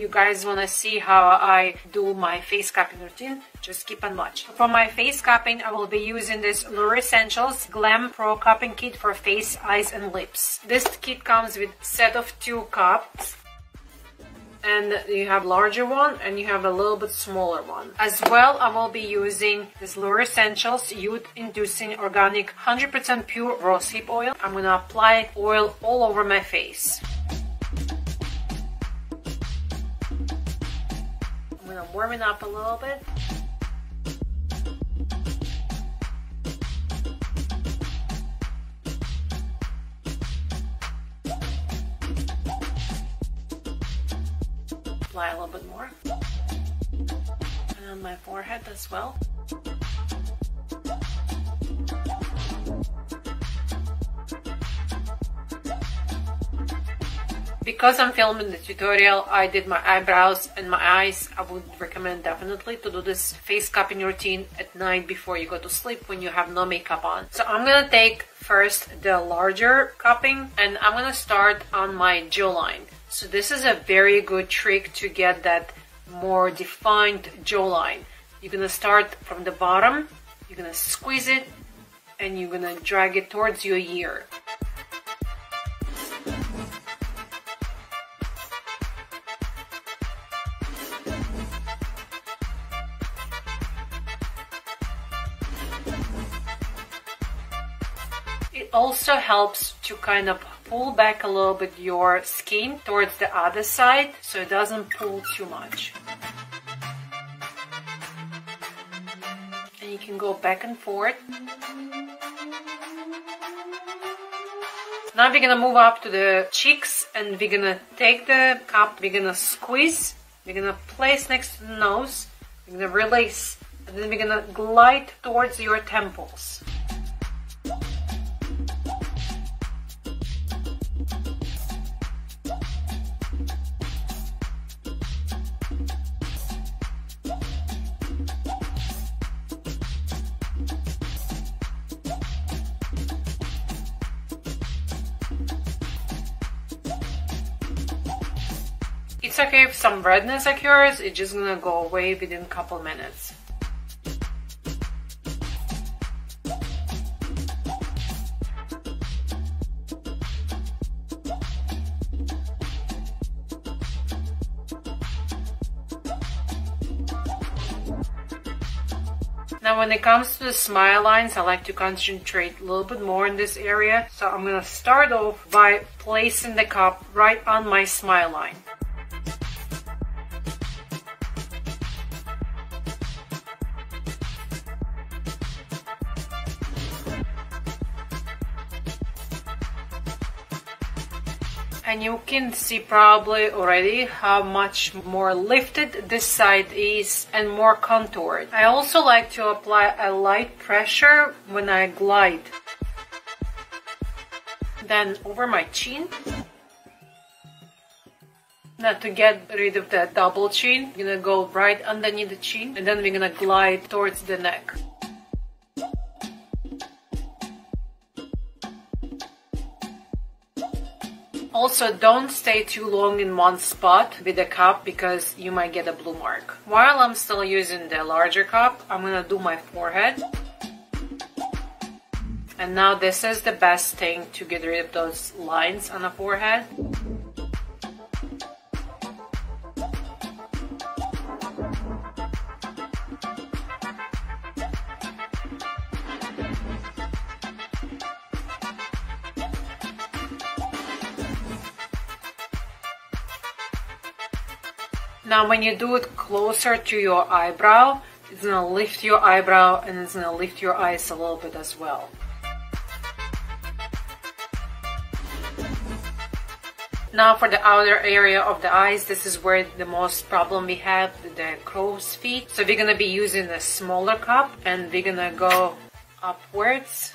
you guys want to see how I do my face cupping routine, just keep on watching. For my face cupping, I will be using this Lure Essentials GLAM Pro Cupping Kit for face, eyes and lips. This kit comes with a set of 2 cups. And you have larger one and you have a little bit smaller one. As well, I will be using this Lure Essentials Youth Inducing Organic 100% Pure Rosehip Oil. I'm gonna apply oil all over my face. I'm gonna warm it up a little bit. Apply a little bit more, and on my forehead as well. Because I'm filming the tutorial, I did my eyebrows and my eyes. I would recommend definitely to do this face cupping routine at night before you go to sleep when you have no makeup on. So I'm gonna take first the larger cupping and I'm gonna start on my jawline. So this is a very good trick to get that more defined jawline. You're gonna start from the bottom, you're gonna squeeze it, and you're gonna drag it towards your ear. It also helps to kind of pull back a little bit your skin towards the other side so it doesn't pull too much. And you can go back and forth. Now we're gonna move up to the cheeks and we're gonna take the cup, we're gonna squeeze, we're gonna place next to the nose, we're gonna release, and then we're gonna glide towards your temples. It's okay if some redness occurs, it's just gonna go away within a couple minutes. Now when it comes to the smile lines, I like to concentrate a little bit more in this area. So I'm gonna start off by placing the cup right on my smile line. And you can see probably already how much more lifted this side is and more contoured. I also like to apply a light pressure when I glide. Then over my chin. Now to get rid of that double chin, we're gonna go right underneath the chin and then we're gonna glide towards the neck. Also, don't stay too long in one spot with the cup because you might get a blue mark. While I'm still using the larger cup, I'm gonna do my forehead. And now this is the best thing to get rid of those lines on the forehead. Now when you do it closer to your eyebrow, it's gonna lift your eyebrow and it's gonna lift your eyes a little bit as well. Now for the outer area of the eyes, this is where the most problem we have, the crow's feet. So we're gonna be using a smaller cup and we're gonna go upwards.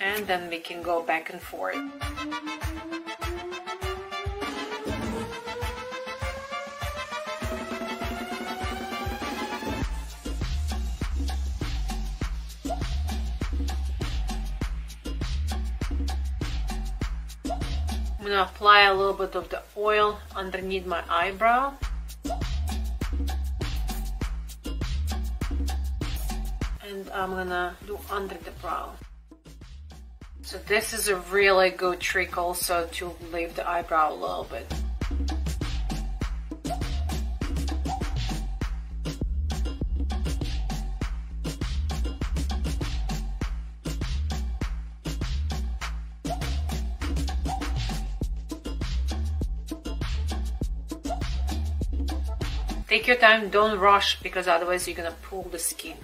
And then we can go back and forth. gonna apply a little bit of the oil underneath my eyebrow. And I'm gonna do under the brow. So this is a really good trick also to leave the eyebrow a little bit. Take your time, don't rush, because otherwise you're gonna pull the skin.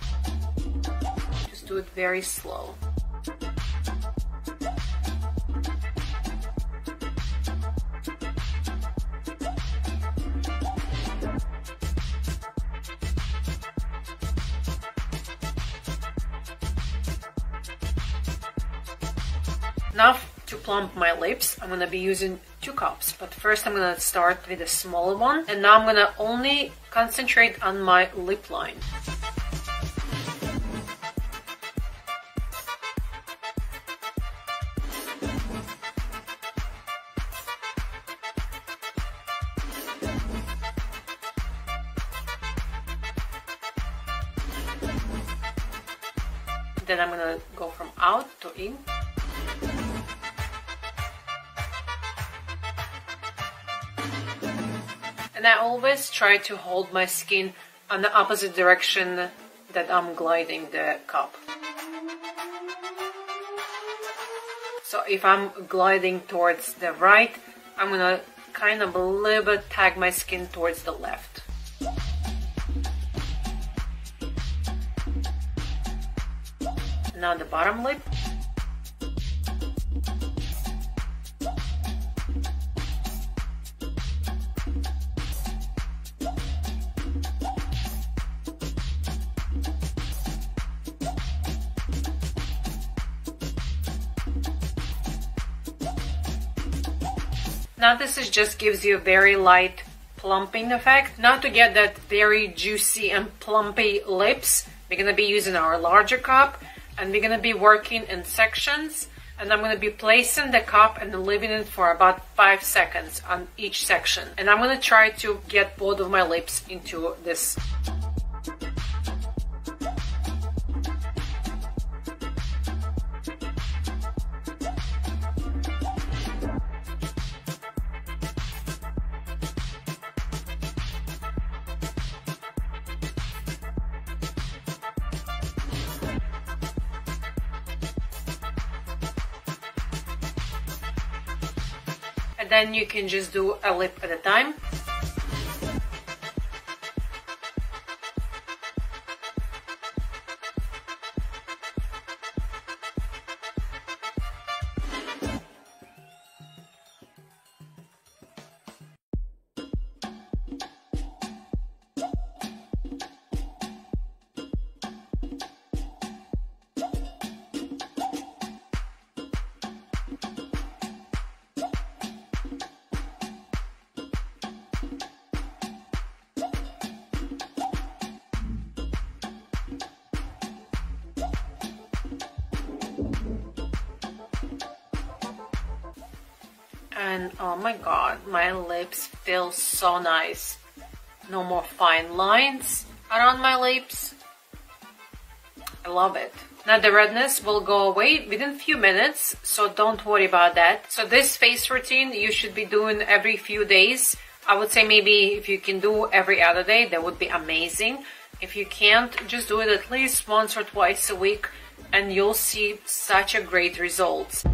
Just do it very slow. Now to plump my lips, I'm gonna be using 2 cups, but first I'm gonna start with a smaller one, and now I'm gonna only concentrate on my lip line. Then I'm gonna go from out to in. And I always try to hold my skin on the opposite direction that I'm gliding the cup. So if I'm gliding towards the right, I'm gonna kind of a little bit tag my skin towards the left. Now the bottom lip. Now this is just gives you a very light plumping effect. Now to get that very juicy and plumpy lips, we're gonna be using our larger cup, and we're gonna be working in sections, and I'm gonna be placing the cup and leaving it for about 5 seconds on each section. And I'm gonna try to get both of my lips into this. And then you can just do a lip at a time. And oh my god, my lips feel so nice. No more fine lines around my lips. I love it. Now the redness will go away within a few minutes, so don't worry about that. So this face routine you should be doing every few days. I would say maybe if you can do every other day, that would be amazing. If you can't, just do it at least once or twice a week and you'll see such a great results.